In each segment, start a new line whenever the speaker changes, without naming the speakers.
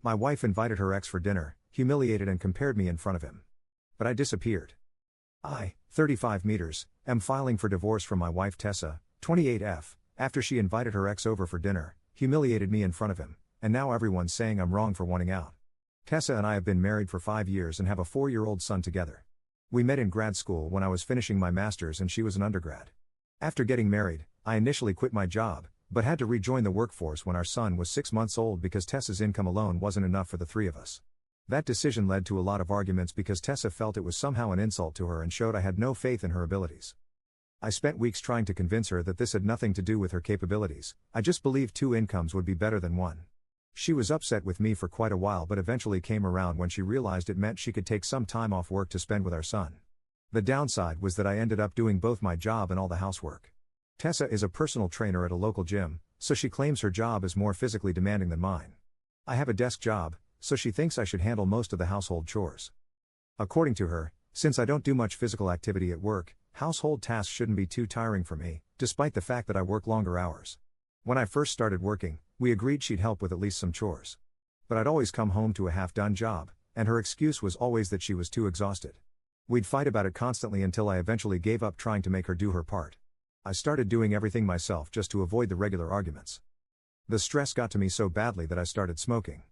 My wife invited her ex for dinner, humiliated and compared me in front of him. But I disappeared. I, 35 meters, am filing for divorce from my wife Tessa, 28F, after she invited her ex over for dinner, humiliated me in front of him, and now everyone's saying I'm wrong for wanting out. Tessa and I have been married for 5 years and have a 4-year-old son together. We met in grad school when I was finishing my master's and she was an undergrad. After getting married, I initially quit my job, but had to rejoin the workforce when our son was 6 months old because Tessa's income alone wasn't enough for the three of us. That decision led to a lot of arguments because Tessa felt it was somehow an insult to her and showed I had no faith in her abilities. I spent weeks trying to convince her that this had nothing to do with her capabilities, I just believed 2 incomes would be better than 1. She was upset with me for quite a while but eventually came around when she realized it meant she could take some time off work to spend with our son. The downside was that I ended up doing both my job and all the housework. Tessa is a personal trainer at a local gym, so she claims her job is more physically demanding than mine. I have a desk job, so she thinks I should handle most of the household chores. According to her, since I don't do much physical activity at work, household tasks shouldn't be too tiring for me, despite the fact that I work longer hours. When I first started working, we agreed she'd help with at least some chores. But I'd always come home to a half-done job, and her excuse was always that she was too exhausted. We'd fight about it constantly until I eventually gave up trying to make her do her part. I started doing everything myself just to avoid the regular arguments. The stress got to me so badly that I started smoking.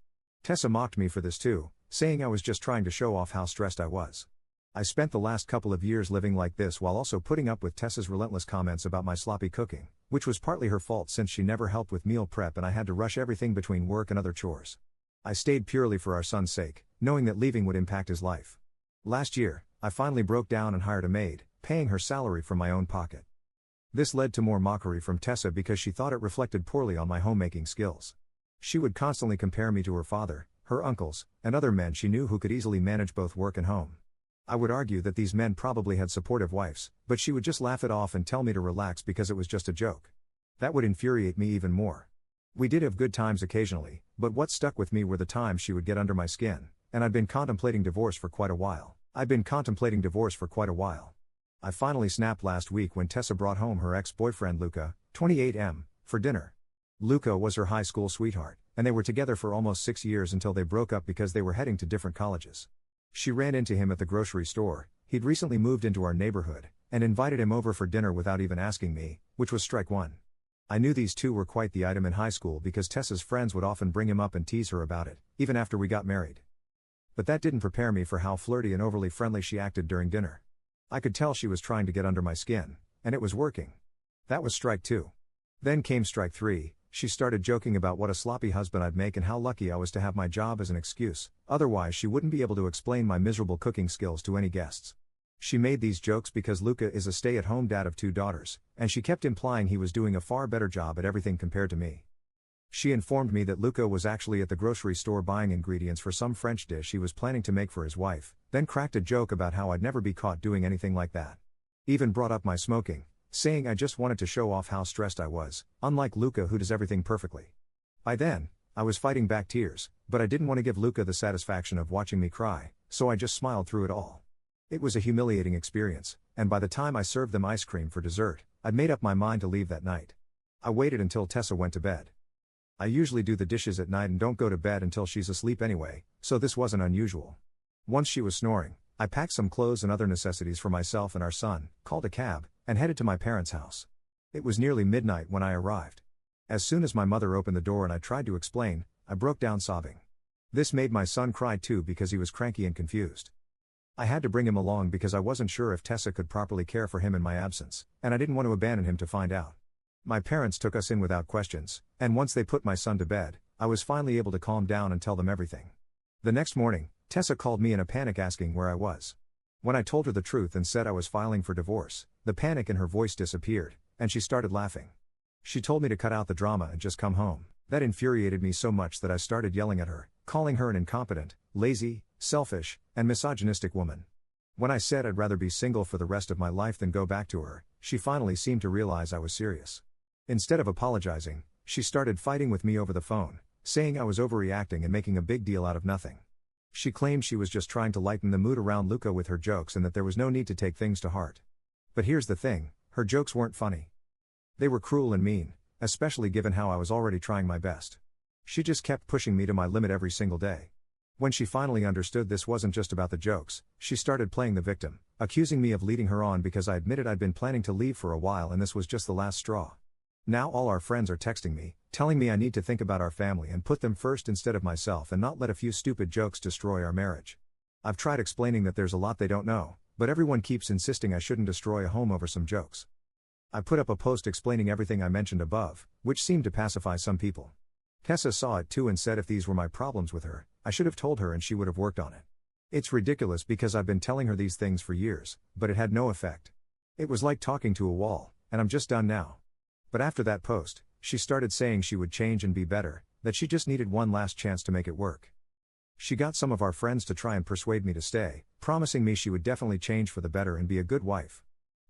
Tessa mocked me for this too, saying I was just trying to show off how stressed I was. I spent the last couple of years living like this while also putting up with Tessa's relentless comments about my sloppy cooking, which was partly her fault since she never helped with meal prep and I had to rush everything between work and other chores. I stayed purely for our son's sake, knowing that leaving would impact his life. Last year, I finally broke down and hired a maid, paying her salary from my own pocket. This led to more mockery from Tessa because she thought it reflected poorly on my homemaking skills. She would constantly compare me to her father, her uncles, and other men she knew who could easily manage both work and home. I would argue that these men probably had supportive wives, but she would just laugh it off and tell me to relax because it was just a joke. That would infuriate me even more. We did have good times occasionally, but what stuck with me were the times she would get under my skin, and I'd been contemplating divorce for quite a while. I finally snapped last week when Tessa brought home her ex-boyfriend Luca, 28M, for dinner. Luca was her high school sweetheart, and they were together for almost 6 years until they broke up because they were heading to different colleges. She ran into him at the grocery store, he'd recently moved into our neighborhood, and invited him over for dinner without even asking me, which was strike one. I knew these two were quite the item in high school because Tessa's friends would often bring him up and tease her about it, even after we got married. But that didn't prepare me for how flirty and overly friendly she acted during dinner. I could tell she was trying to get under my skin, and it was working. That was strike 2. Then came strike 3, she started joking about what a sloppy husband I'd make and how lucky I was to have my job as an excuse, otherwise she wouldn't be able to explain my miserable cooking skills to any guests. She made these jokes because Luca is a stay-at-home dad of 2 daughters, and she kept implying he was doing a far better job at everything compared to me. She informed me that Luca was actually at the grocery store buying ingredients for some French dish he was planning to make for his wife, then cracked a joke about how I'd never be caught doing anything like that. Even brought up my smoking, saying I just wanted to show off how stressed I was, unlike Luca who does everything perfectly. By then, I was fighting back tears, but I didn't want to give Luca the satisfaction of watching me cry, so I just smiled through it all. It was a humiliating experience, and by the time I served them ice cream for dessert, I'd made up my mind to leave that night. I waited until Tessa went to bed. I usually do the dishes at night and don't go to bed until she's asleep anyway, so this wasn't unusual. Once she was snoring, I packed some clothes and other necessities for myself and our son, called a cab, and headed to my parents' house. It was nearly midnight when I arrived. As soon as my mother opened the door and I tried to explain, I broke down sobbing. This made my son cry too because he was cranky and confused. I had to bring him along because I wasn't sure if Tessa could properly care for him in my absence, and I didn't want to abandon him to find out. My parents took us in without questions, and once they put my son to bed, I was finally able to calm down and tell them everything. The next morning, Tessa called me in a panic asking where I was. When I told her the truth and said I was filing for divorce, the panic in her voice disappeared, and she started laughing. She told me to cut out the drama and just come home. That infuriated me so much that I started yelling at her, calling her an incompetent, lazy, selfish, and misogynistic woman. When I said I'd rather be single for the rest of my life than go back to her, she finally seemed to realize I was serious. Instead of apologizing, she started fighting with me over the phone, saying I was overreacting and making a big deal out of nothing. She claimed she was just trying to lighten the mood around Luca with her jokes and that there was no need to take things to heart. But here's the thing, her jokes weren't funny. They were cruel and mean, especially given how I was already trying my best. She just kept pushing me to my limit every single day. When she finally understood this wasn't just about the jokes, she started playing the victim, accusing me of leading her on because I admitted I'd been planning to leave for a while and this was just the last straw. Now all our friends are texting me, telling me I need to think about our family and put them first instead of myself and not let a few stupid jokes destroy our marriage. I've tried explaining that there's a lot they don't know, but everyone keeps insisting I shouldn't destroy a home over some jokes. I put up a post explaining everything I mentioned above, which seemed to pacify some people. Tessa saw it too and said if these were my problems with her, I should have told her and she would have worked on it. It's ridiculous because I've been telling her these things for years, but it had no effect. It was like talking to a wall, and I'm just done now. But after that post, she started saying she would change and be better, that she just needed one last chance to make it work. She got some of our friends to try and persuade me to stay, promising me she would definitely change for the better and be a good wife.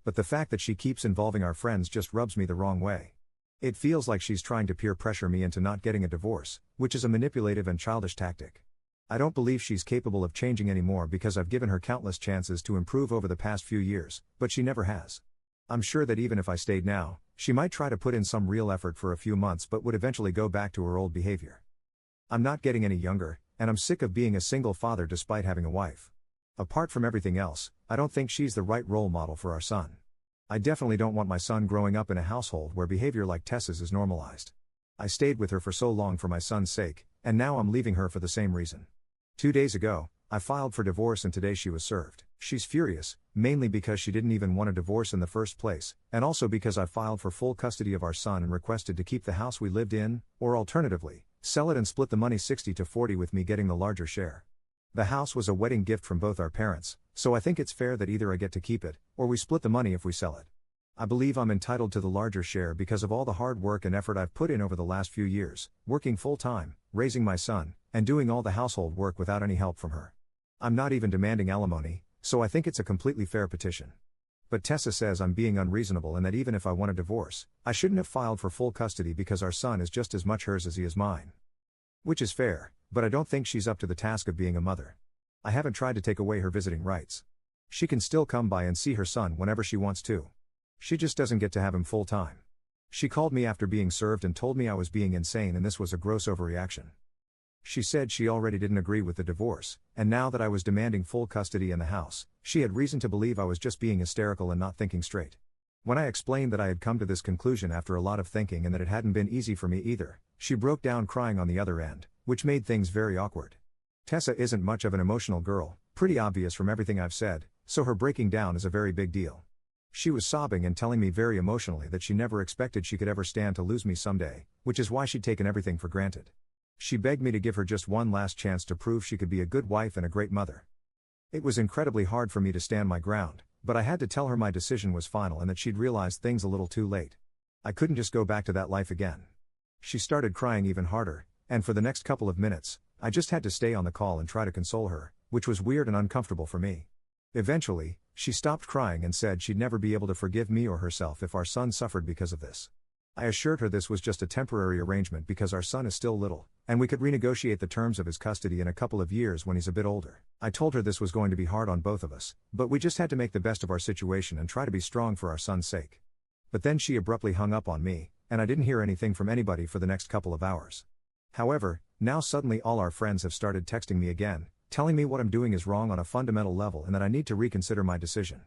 But the fact that she keeps involving our friends just rubs me the wrong way. It feels like she's trying to peer pressure me into not getting a divorce, which is a manipulative and childish tactic. I don't believe she's capable of changing anymore because I've given her countless chances to improve over the past few years, but she never has. I'm sure that even if I stayed now, she might try to put in some real effort for a few months but would eventually go back to her old behavior. I'm not getting any younger, and I'm sick of being a single father despite having a wife. Apart from everything else, I don't think she's the right role model for our son. I definitely don't want my son growing up in a household where behavior like Tessa's is normalized. I stayed with her for so long for my son's sake, and now I'm leaving her for the same reason. 2 days ago, I filed for divorce and today she was served. She's furious, mainly because she didn't even want a divorce in the first place, and also because I filed for full custody of our son and requested to keep the house we lived in, or alternatively, sell it and split the money 60-40 with me getting the larger share. The house was a wedding gift from both our parents, so I think it's fair that either I get to keep it, or we split the money if we sell it. I believe I'm entitled to the larger share because of all the hard work and effort I've put in over the last few years, working full-time, raising my son, and doing all the household work without any help from her. I'm not even demanding alimony, so I think it's a completely fair petition. But Tessa says I'm being unreasonable and that even if I want a divorce, I shouldn't have filed for full custody because our son is just as much hers as he is mine. Which is fair, but I don't think she's up to the task of being a mother. I haven't tried to take away her visiting rights. She can still come by and see her son whenever she wants to. She just doesn't get to have him full time. She called me after being served and told me I was being insane and this was a gross overreaction. She said she already didn't agree with the divorce, and now that I was demanding full custody in the house, she had reason to believe I was just being hysterical and not thinking straight. When I explained that I had come to this conclusion after a lot of thinking and that it hadn't been easy for me either, she broke down crying on the other end, which made things very awkward. Tessa isn't much of an emotional girl, pretty obvious from everything I've said, so her breaking down is a very big deal. She was sobbing and telling me very emotionally that she never expected she could ever stand to lose me someday, which is why she'd taken everything for granted. She begged me to give her just one last chance to prove she could be a good wife and a great mother. It was incredibly hard for me to stand my ground, but I had to tell her my decision was final and that she'd realized things a little too late. I couldn't just go back to that life again. She started crying even harder, and for the next couple of minutes, I just had to stay on the call and try to console her, which was weird and uncomfortable for me. Eventually, she stopped crying and said she'd never be able to forgive me or herself if our son suffered because of this. I assured her this was just a temporary arrangement because our son is still little, and we could renegotiate the terms of his custody in a couple of years when he's a bit older. I told her this was going to be hard on both of us, but we just had to make the best of our situation and try to be strong for our son's sake. But then she abruptly hung up on me, and I didn't hear anything from anybody for the next couple of hours. However, now suddenly all our friends have started texting me again, telling me what I'm doing is wrong on a fundamental level and that I need to reconsider my decision.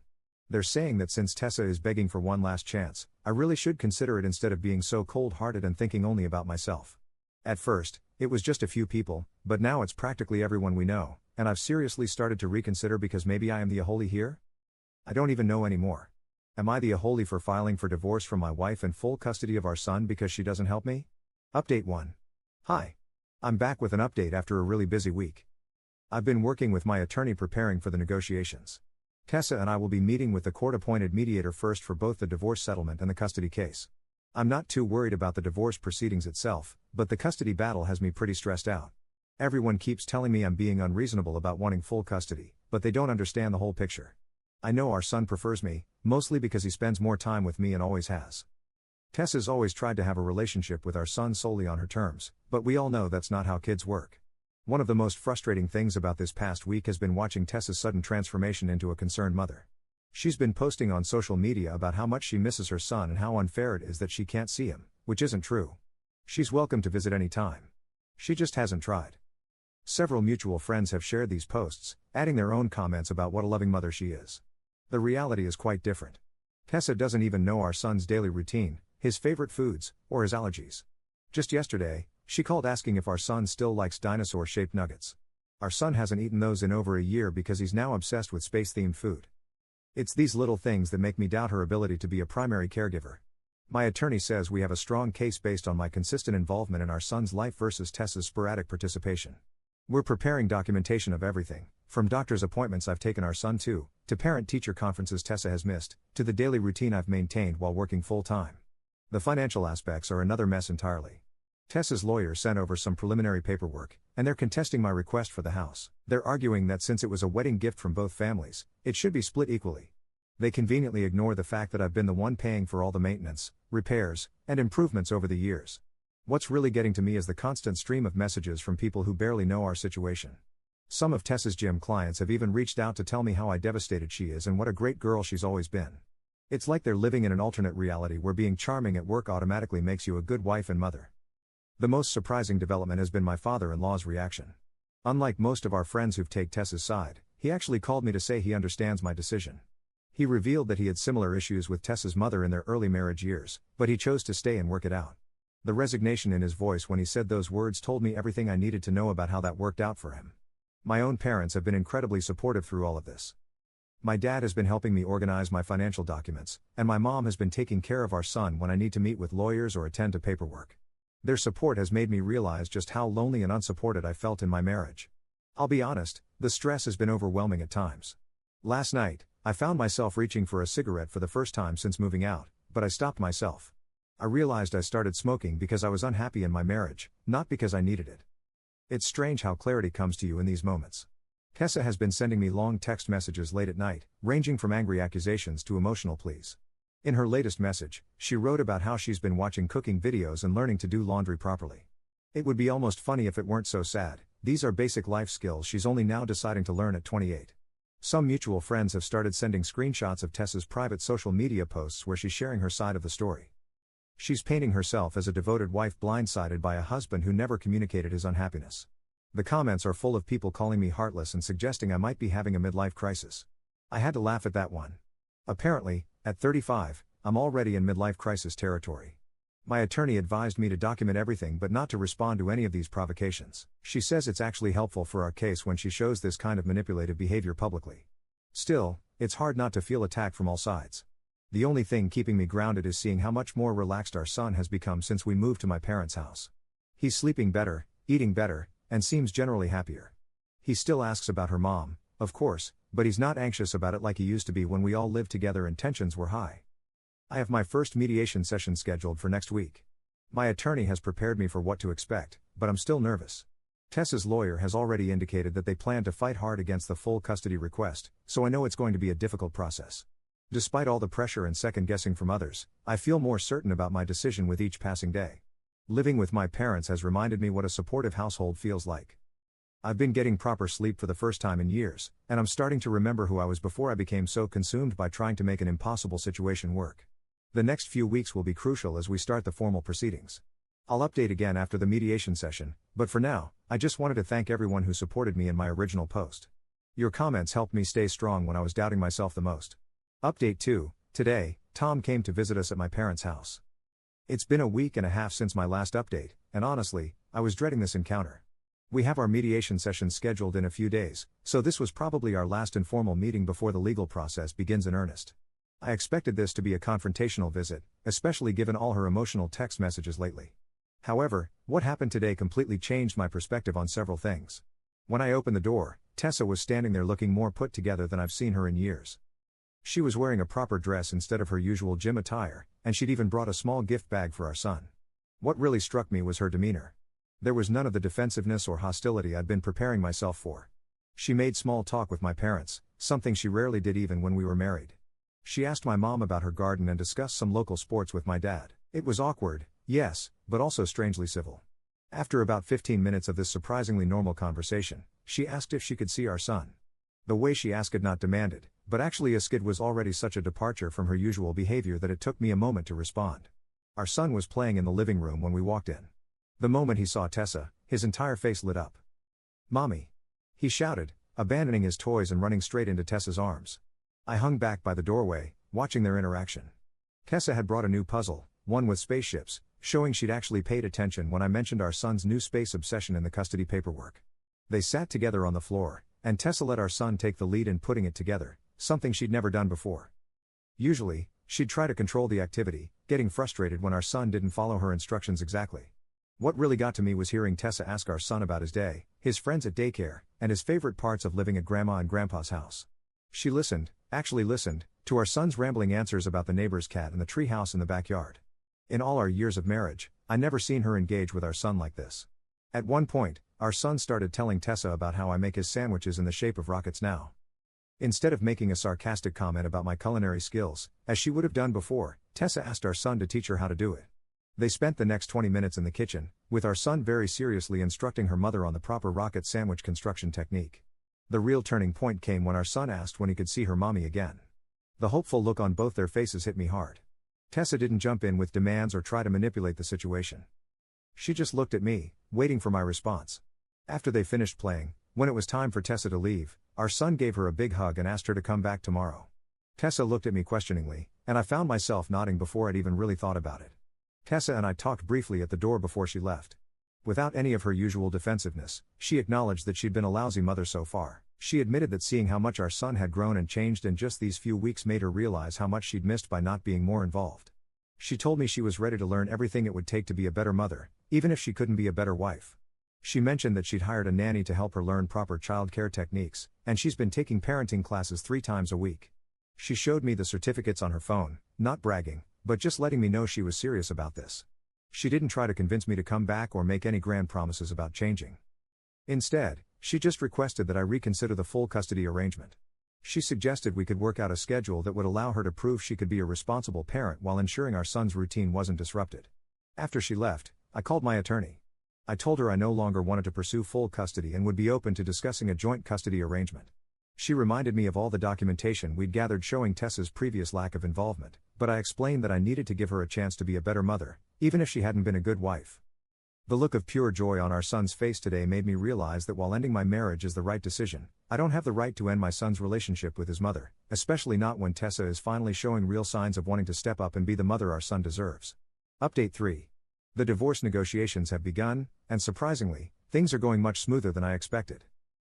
They're saying that since Tessa is begging for one last chance, I really should consider it instead of being so cold-hearted and thinking only about myself. At first, it was just a few people, but now it's practically everyone we know, and I've seriously started to reconsider because maybe I am the aholi here? I don't even know anymore. Am I the aholi for filing for divorce from my wife and full custody of our son because she doesn't help me? Update 1. Hi. I'm back with an update after a really busy week. I've been working with my attorney preparing for the negotiations. Tessa and I will be meeting with the court-appointed mediator first for both the divorce settlement and the custody case. I'm not too worried about the divorce proceedings itself, but the custody battle has me pretty stressed out. Everyone keeps telling me I'm being unreasonable about wanting full custody, but they don't understand the whole picture. I know our son prefers me, mostly because he spends more time with me and always has. Tessa's always tried to have a relationship with our son solely on her terms, but we all know that's not how kids work. One of the most frustrating things about this past week has been watching Tessa's sudden transformation into a concerned mother. She's been posting on social media about how much she misses her son and how unfair it is that she can't see him, which isn't true. She's welcome to visit any time. She just hasn't tried. Several mutual friends have shared these posts, adding their own comments about what a loving mother she is. The reality is quite different. Tessa doesn't even know our son's daily routine, his favorite foods, or his allergies. Just yesterday, she called asking if our son still likes dinosaur-shaped nuggets. Our son hasn't eaten those in over a year because he's now obsessed with space-themed food. It's these little things that make me doubt her ability to be a primary caregiver. My attorney says we have a strong case based on my consistent involvement in our son's life versus Tessa's sporadic participation. We're preparing documentation of everything, from doctor's appointments I've taken our son to parent-teacher conferences Tessa has missed, to the daily routine I've maintained while working full-time. The financial aspects are another mess entirely. Tessa's lawyer sent over some preliminary paperwork, and they're contesting my request for the house. They're arguing that since it was a wedding gift from both families, it should be split equally. They conveniently ignore the fact that I've been the one paying for all the maintenance, repairs, and improvements over the years. What's really getting to me is the constant stream of messages from people who barely know our situation. Some of Tessa's gym clients have even reached out to tell me how devastated she is and what a great girl she's always been. It's like they're living in an alternate reality where being charming at work automatically makes you a good wife and mother. The most surprising development has been my father-in-law's reaction. Unlike most of our friends who've taken Tessa's side, he actually called me to say he understands my decision. He revealed that he had similar issues with Tessa's mother in their early marriage years, but he chose to stay and work it out. The resignation in his voice when he said those words told me everything I needed to know about how that worked out for him. My own parents have been incredibly supportive through all of this. My dad has been helping me organize my financial documents, and my mom has been taking care of our son when I need to meet with lawyers or attend to paperwork. Their support has made me realize just how lonely and unsupported I felt in my marriage. I'll be honest, the stress has been overwhelming at times. Last night, I found myself reaching for a cigarette for the first time since moving out, but I stopped myself. I realized I started smoking because I was unhappy in my marriage, not because I needed it. It's strange how clarity comes to you in these moments. Tessa has been sending me long text messages late at night, ranging from angry accusations to emotional pleas. In her latest message, she wrote about how she's been watching cooking videos and learning to do laundry properly. It would be almost funny if it weren't so sad. These are basic life skills she's only now deciding to learn at 28. Some mutual friends have started sending screenshots of Tessa's private social media posts where she's sharing her side of the story. She's painting herself as a devoted wife blindsided by a husband who never communicated his unhappiness. The comments are full of people calling me heartless and suggesting I might be having a midlife crisis. I had to laugh at that one. Apparently, at 35, I'm already in midlife crisis territory. My attorney advised me to document everything but not to respond to any of these provocations. She says it's actually helpful for our case when she shows this kind of manipulative behavior publicly. Still, it's hard not to feel attacked from all sides. The only thing keeping me grounded is seeing how much more relaxed our son has become since we moved to my parents' house. He's sleeping better, eating better, and seems generally happier. He still asks about her mom, of course, but he's not anxious about it like he used to be when we all lived together and tensions were high. I have my first mediation session scheduled for next week. My attorney has prepared me for what to expect, but I'm still nervous. Tessa's lawyer has already indicated that they plan to fight hard against the full custody request, so I know it's going to be a difficult process. Despite all the pressure and second-guessing from others, I feel more certain about my decision with each passing day. Living with my parents has reminded me what a supportive household feels like. I've been getting proper sleep for the first time in years, and I'm starting to remember who I was before I became so consumed by trying to make an impossible situation work. The next few weeks will be crucial as we start the formal proceedings. I'll update again after the mediation session, but for now, I just wanted to thank everyone who supported me in my original post. Your comments helped me stay strong when I was doubting myself the most. Update 2, today, Tom came to visit us at my parents' house. It's been a week and a half since my last update, and honestly, I was dreading this encounter. We have our mediation session scheduled in a few days, so this was probably our last informal meeting before the legal process begins in earnest. I expected this to be a confrontational visit, especially given all her emotional text messages lately. However, what happened today completely changed my perspective on several things. When I opened the door, Tessa was standing there looking more put together than I've seen her in years. She was wearing a proper dress instead of her usual gym attire, and she'd even brought a small gift bag for our son. What really struck me was her demeanor. There was none of the defensiveness or hostility I'd been preparing myself for. She made small talk with my parents, something she rarely did even when we were married. She asked my mom about her garden and discussed some local sports with my dad. It was awkward, yes, but also strangely civil. After about 15 minutes of this surprisingly normal conversation, she asked if she could see our son. The way she asked it not demanded, but actually asked it was already such a departure from her usual behavior that it took me a moment to respond. Our son was playing in the living room when we walked in. The moment he saw Tessa, His entire face lit up. "Mommy!" he shouted, abandoning his toys and running straight into Tessa's arms. I hung back by the doorway, watching their interaction. Tessa had brought a new puzzle, one with spaceships, showing she'd actually paid attention when I mentioned our son's new space obsession in the custody paperwork. They sat together on the floor, and Tessa let our son take the lead in putting it together, something she'd never done before. Usually, she'd try to control the activity, getting frustrated when our son didn't follow her instructions exactly. What really got to me was hearing Tessa ask our son about his day, his friends at daycare, and his favorite parts of living at Grandma and Grandpa's house. She actually listened, to our son's rambling answers about the neighbor's cat and the tree house in the backyard. In all our years of marriage, I never seen her engage with our son like this. At one point, our son started telling Tessa about how I make his sandwiches in the shape of rockets now. Instead of making a sarcastic comment about my culinary skills, as she would have done before, Tessa asked our son to teach her how to do it. They spent the next 20 minutes in the kitchen, with our son very seriously instructing her mother on the proper rocket sandwich construction technique. The real turning point came when our son asked when he could see her mommy again. The hopeful look on both their faces hit me hard. Tessa didn't jump in with demands or try to manipulate the situation. She just looked at me, waiting for my response. After they finished playing, when it was time for Tessa to leave, our son gave her a big hug and asked her to come back tomorrow. Tessa looked at me questioningly, and I found myself nodding before I'd even really thought about it. Tessa and I talked briefly at the door before she left. Without any of her usual defensiveness, she acknowledged that she'd been a lousy mother so far. She admitted that seeing how much our son had grown and changed in just these few weeks made her realize how much she'd missed by not being more involved. She told me she was ready to learn everything it would take to be a better mother, even if she couldn't be a better wife. She mentioned that she'd hired a nanny to help her learn proper child care techniques, and she's been taking parenting classes 3 times a week. She showed me the certificates on her phone, not bragging, but just letting me know she was serious about this. She didn't try to convince me to come back or make any grand promises about changing. Instead, she just requested that I reconsider the full custody arrangement. She suggested we could work out a schedule that would allow her to prove she could be a responsible parent while ensuring our son's routine wasn't disrupted. After she left, I called my attorney. I told her I no longer wanted to pursue full custody and would be open to discussing a joint custody arrangement. She reminded me of all the documentation we'd gathered showing Tessa's previous lack of involvement, but I explained that I needed to give her a chance to be a better mother, even if she hadn't been a good wife. The look of pure joy on our son's face today made me realize that while ending my marriage is the right decision, I don't have the right to end my son's relationship with his mother, especially not when Tessa is finally showing real signs of wanting to step up and be the mother our son deserves. Update 3. The divorce negotiations have begun, and surprisingly, things are going much smoother than I expected.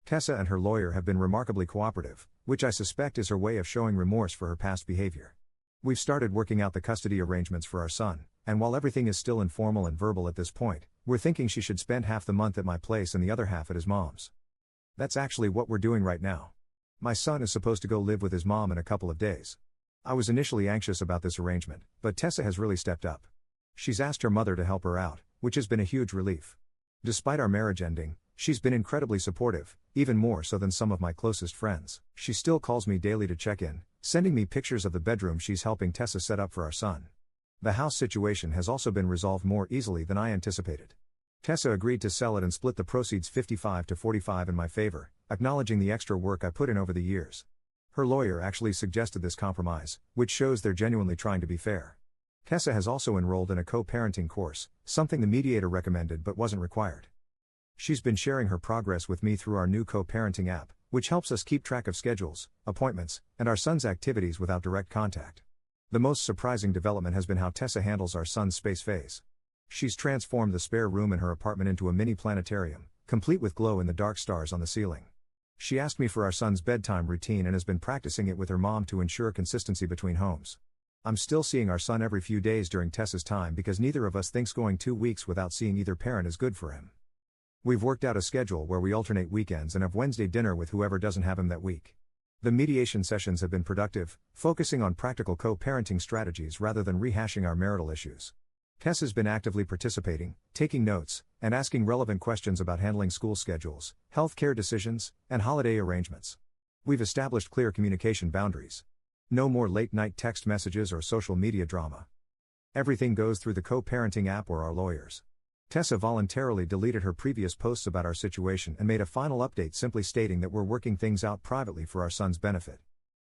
Tessa and her lawyer have been remarkably cooperative, which I suspect is her way of showing remorse for her past behavior. We've started working out the custody arrangements for our son, and while everything is still informal and verbal at this point, we're thinking she should spend half the month at my place and the other half at his mom's. That's actually what we're doing right now. My son is supposed to go live with his mom in a couple of days. I was initially anxious about this arrangement, but Tessa has really stepped up. She's asked her mother to help her out, which has been a huge relief. Despite our marriage ending, she's been incredibly supportive, even more so than some of my closest friends. She still calls me daily to check in, sending me pictures of the bedroom she's helping Tessa set up for our son. The house situation has also been resolved more easily than I anticipated. Tessa agreed to sell it and split the proceeds 55-45 in my favor, acknowledging the extra work I put in over the years. Her lawyer actually suggested this compromise, which shows they're genuinely trying to be fair. Tessa has also enrolled in a co-parenting course, something the mediator recommended but wasn't required. She's been sharing her progress with me through our new co-parenting app, which helps us keep track of schedules, appointments, and our son's activities without direct contact. The most surprising development has been how Tessa handles our son's space phase. She's transformed the spare room in her apartment into a mini planetarium, complete with glow-in-the-dark stars on the ceiling. She asked me for our son's bedtime routine and has been practicing it with her mom to ensure consistency between homes. I'm still seeing our son every few days during Tessa's time because neither of us thinks going 2 weeks without seeing either parent is good for him. We've worked out a schedule where we alternate weekends and have Wednesday dinner with whoever doesn't have him that week. The mediation sessions have been productive, focusing on practical co-parenting strategies rather than rehashing our marital issues. Tessa's been actively participating, taking notes, and asking relevant questions about handling school schedules, health care decisions, and holiday arrangements. We've established clear communication boundaries. No more late-night text messages or social media drama. Everything goes through the co-parenting app or our lawyers. Tessa voluntarily deleted her previous posts about our situation and made a final update simply stating that we're working things out privately for our son's benefit.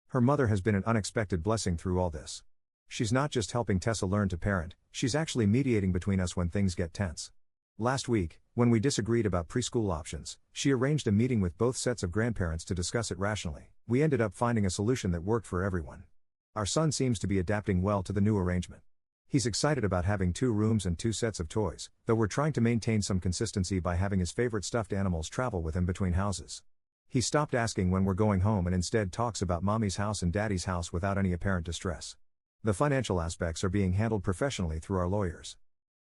Her mother has been an unexpected blessing through all this. She's not just helping Tessa learn to parent, she's actually mediating between us when things get tense. Last week, when we disagreed about preschool options, she arranged a meeting with both sets of grandparents to discuss it rationally. We ended up finding a solution that worked for everyone. Our son seems to be adapting well to the new arrangement. He's excited about having 2 rooms and 2 sets of toys, though we're trying to maintain some consistency by having his favorite stuffed animals travel with him between houses. He stopped asking when we're going home and instead talks about mommy's house and daddy's house without any apparent distress. The financial aspects are being handled professionally through our lawyers.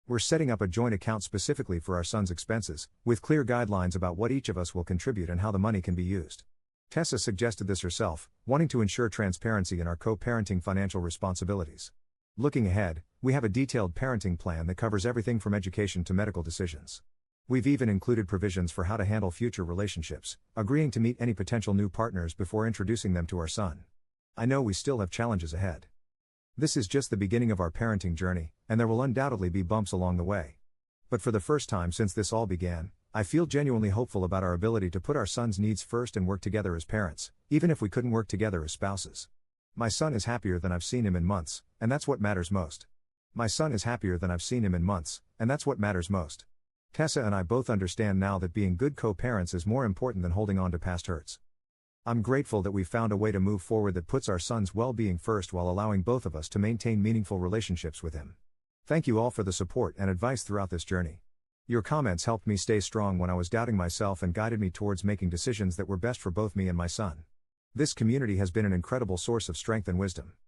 We're setting up a joint account specifically for our son's expenses, with clear guidelines about what each of us will contribute and how the money can be used. Tessa suggested this herself, wanting to ensure transparency in our co-parenting financial responsibilities. Looking ahead, we have a detailed parenting plan that covers everything from education to medical decisions. We've even included provisions for how to handle future relationships, agreeing to meet any potential new partners before introducing them to our son. I know we still have challenges ahead. This is just the beginning of our parenting journey, and there will undoubtedly be bumps along the way. But for the first time since this all began, I feel genuinely hopeful about our ability to put our son's needs first and work together as parents, even if we couldn't work together as spouses. My son is happier than I've seen him in months, and that's what matters most. My son is happier than I've seen him in months, and that's what matters most. Tessa and I both understand now that being good co-parents is more important than holding on to past hurts. I'm grateful that we found a way to move forward that puts our son's well-being first while allowing both of us to maintain meaningful relationships with him. Thank you all for the support and advice throughout this journey. Your comments helped me stay strong when I was doubting myself and guided me towards making decisions that were best for both me and my son. This community has been an incredible source of strength and wisdom.